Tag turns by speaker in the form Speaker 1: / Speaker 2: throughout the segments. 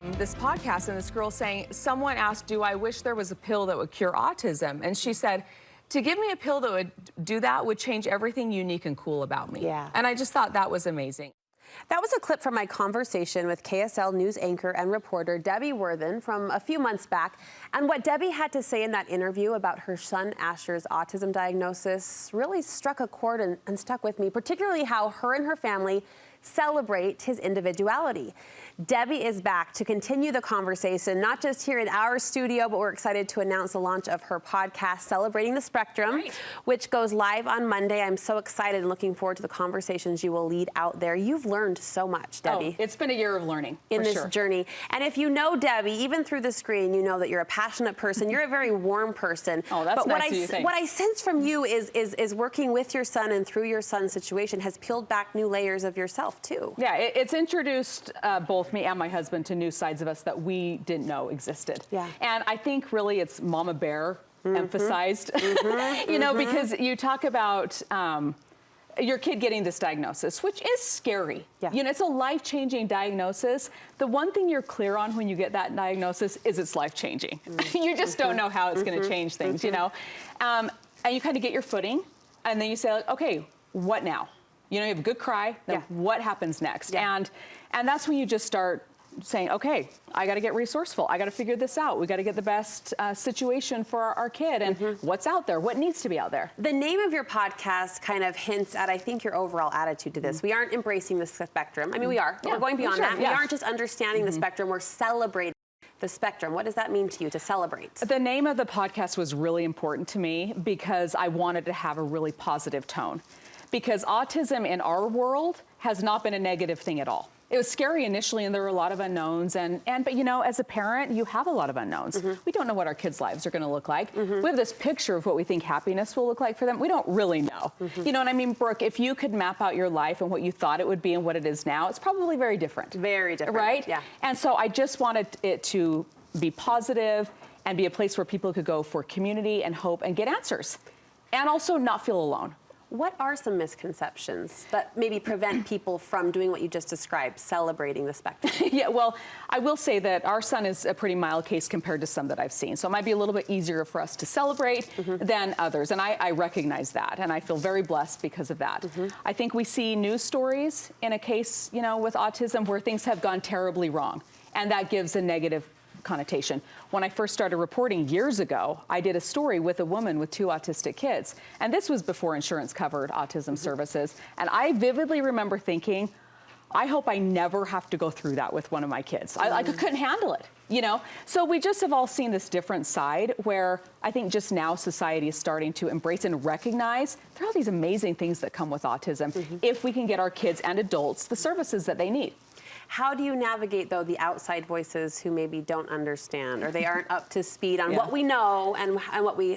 Speaker 1: This podcast, and this girl saying, someone asked, do I wish there was a pill that would cure autism? And she said, to give me a pill that would do that would change everything unique and cool about me.
Speaker 2: Yeah.
Speaker 1: And I just thought that was amazing.
Speaker 2: That was a clip from my conversation with KSL news anchor and reporter Debbie Worthen from a few months back. And what Debbie had to say in that interview about her son Asher's autism diagnosis really struck a chord and stuck with me, particularly how her and her family celebrate his individuality. Debbie is back to continue the conversation, not just here in our studio, but we're excited to announce the launch of her podcast, Celebrating the Spectrum, which goes live on Monday. I'm so excited and looking forward to the conversations you will lead out there. You've learned so much, Debbie.
Speaker 3: Oh, it's been a year of learning,
Speaker 2: in this journey. And if you know Debbie, even through the screen, you know that you're a passionate person. You're a very warm person.
Speaker 3: Oh, that's
Speaker 2: but
Speaker 3: nice of you, thanks.
Speaker 2: What I sense from you is working with your son and through your son's situation has peeled back new layers of yourself too.
Speaker 3: Yeah, it's introduced both me and my husband to new sides of us that we didn't know existed.
Speaker 2: Yeah.
Speaker 3: And I think really it's Mama Bear emphasized, you know, because you talk about your kid getting this diagnosis, which is scary.
Speaker 2: Yeah.
Speaker 3: You know, it's a life-changing diagnosis. The one thing you're clear on when you get that diagnosis is it's life-changing. You just don't know how it's going to change things, you know. And you kind of get your footing, and then you say, like, okay, what now? You know, you have a good cry, then what happens next?
Speaker 2: Yeah.
Speaker 3: And that's when you just start saying, okay, I got to get resourceful. I got to figure this out. We got to get the best situation for our kid and what's out there, what needs to be out there.
Speaker 2: The name of your podcast kind of hints at, I think, your overall attitude to this. We aren't embracing the spectrum. I mean, we are, but we're going beyond that. We aren't just understanding the spectrum, we're celebrating the spectrum. What does that mean to you, to celebrate?
Speaker 3: The name of the podcast was really important to me because I wanted to have a really positive tone. Because autism in our world has not been a negative thing at all. It was scary initially, and there were a lot of unknowns. But you know, as a parent, you have a lot of unknowns. We don't know what our kids' lives are going to look like. We have this picture of what we think happiness will look like for them. We don't really know. You know what I mean, Brooke? If you could map out your life and what you thought it would be and what it is now, it's probably very different.
Speaker 2: Very different.
Speaker 3: Right?
Speaker 2: Yeah.
Speaker 3: And so I just wanted it to be positive and be a place where people could go for community and hope and get answers, and also not feel alone.
Speaker 2: What are some misconceptions that maybe prevent people from doing what you just described, celebrating the spectrum?
Speaker 3: Yeah, well, I will say that our son is a pretty mild case compared to some that I've seen. So it might be a little bit easier for us to celebrate than others. And I recognize that. And I feel very blessed because of that. I think we see news stories in a case, you know, with autism where things have gone terribly wrong. And that gives a negative connotation. When I first started reporting years ago, I did a story with a woman with 2 autistic kids. And this was before insurance covered autism services. And I vividly remember thinking, I hope I never have to go through that with one of my kids. I couldn't handle it, you know? So we just have all seen this different side where I think just now society is starting to embrace and recognize there are all these amazing things that come with autism if we can get our kids and adults the services that they need.
Speaker 2: How do you navigate, though, the outside voices who maybe don't understand or they aren't up to speed on what we know and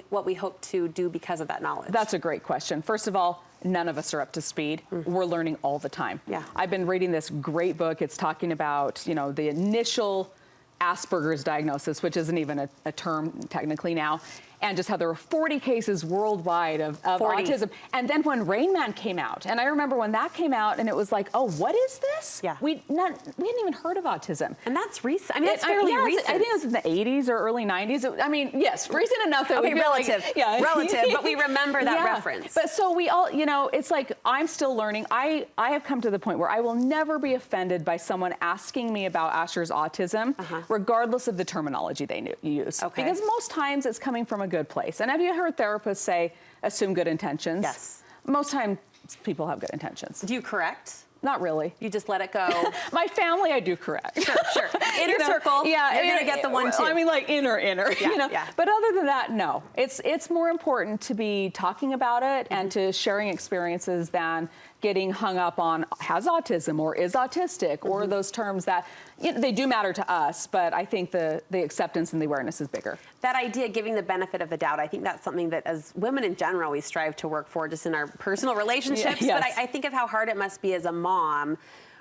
Speaker 2: what we hope to do because of that knowledge?
Speaker 3: That's a great question. First of all, none of us are up to speed. We're learning all the time.
Speaker 2: Yeah.
Speaker 3: I've been reading this great book. It's talking about, you know, the initial Asperger's diagnosis, which isn't even a term technically now, and just how there were 40 cases worldwide of autism. And then when Rain Man came out, and I remember when that came out, and it was like, oh, what is this?
Speaker 2: Yeah.
Speaker 3: We hadn't even heard of autism.
Speaker 2: And that's recent. I mean, that's fairly recent.
Speaker 3: I think it was in the 80s or early 90s. I mean, yes, recent enough that we
Speaker 2: relative, relative, but we remember that
Speaker 3: yeah.
Speaker 2: reference.
Speaker 3: But so we all, you know, it's like I'm still learning. I have come to the point where I will never be offended by someone asking me about Asher's autism, regardless of the terminology they use.
Speaker 2: Okay.
Speaker 3: Because most times it's coming from a good place. And have you heard therapists say, assume good intentions?
Speaker 2: Yes.
Speaker 3: Most times people have good intentions.
Speaker 2: Do you correct?
Speaker 3: Not really.
Speaker 2: You just let it go?
Speaker 3: My family, I do correct.
Speaker 2: Sure. Inner circle, you're going to get the one, too.
Speaker 3: I mean, like inner,
Speaker 2: yeah,
Speaker 3: you know. Yeah. But other than that, no. It's more important to be talking about it and to sharing experiences than getting hung up on has autism or is autistic or those terms that, you know, they do matter to us, but I think the acceptance and the awareness is bigger.
Speaker 2: That idea, giving the benefit of the doubt, I think that's something that as women in general, we strive to work for just in our personal relationships.
Speaker 3: Yes.
Speaker 2: But I think of how hard it must be as a mom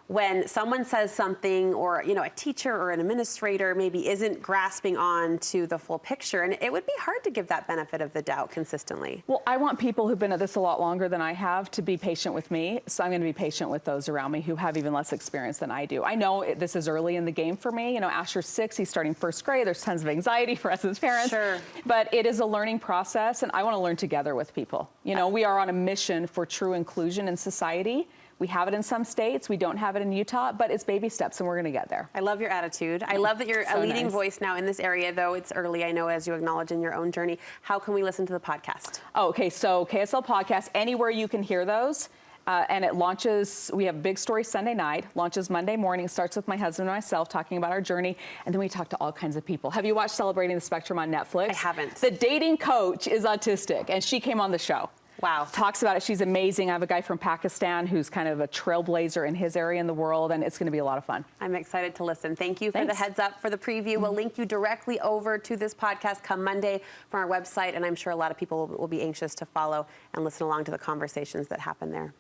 Speaker 2: when someone says something, or a teacher or an administrator maybe isn't grasping on to the full picture, and it would be hard to give that benefit of the doubt consistently.
Speaker 3: Well, I want people who've been at this a lot longer than I have to be patient with me, so I'm going to be patient with those around me who have even less experience than I do. I know this is early in the game for me. Asher's 6, he's starting first grade. There's tons of anxiety for us as parents.
Speaker 2: Sure.
Speaker 3: But it is a learning process, and I want to learn together with people. We are on a mission for true inclusion in society. We have it in some states. We don't have it in Utah, but it's baby steps, and we're going to get there.
Speaker 2: I love your attitude. I love that you're a leading voice now in this area, though it's early, I know, as you acknowledge in your own journey. How can we listen to the podcast?
Speaker 3: Oh, okay, so KSL Podcast, anywhere you can hear those. And it launches, we have Big Story Sunday night, launches Monday morning, starts with my husband and myself talking about our journey, and then we talk to all kinds of people. Have you watched Celebrating the Spectrum on Netflix?
Speaker 2: I haven't.
Speaker 3: The dating coach is autistic, and she came on the show.
Speaker 2: Wow.
Speaker 3: Talks about it. She's amazing. I have a guy from Pakistan who's kind of a trailblazer in his area in the world, and it's going to be a lot of fun.
Speaker 2: I'm excited to listen. Thank you for
Speaker 3: Thanks.
Speaker 2: the heads up, for the preview. We'll link you directly over to this podcast come Monday from our website, and I'm sure a lot of people will be anxious to follow and listen along to the conversations that happen there.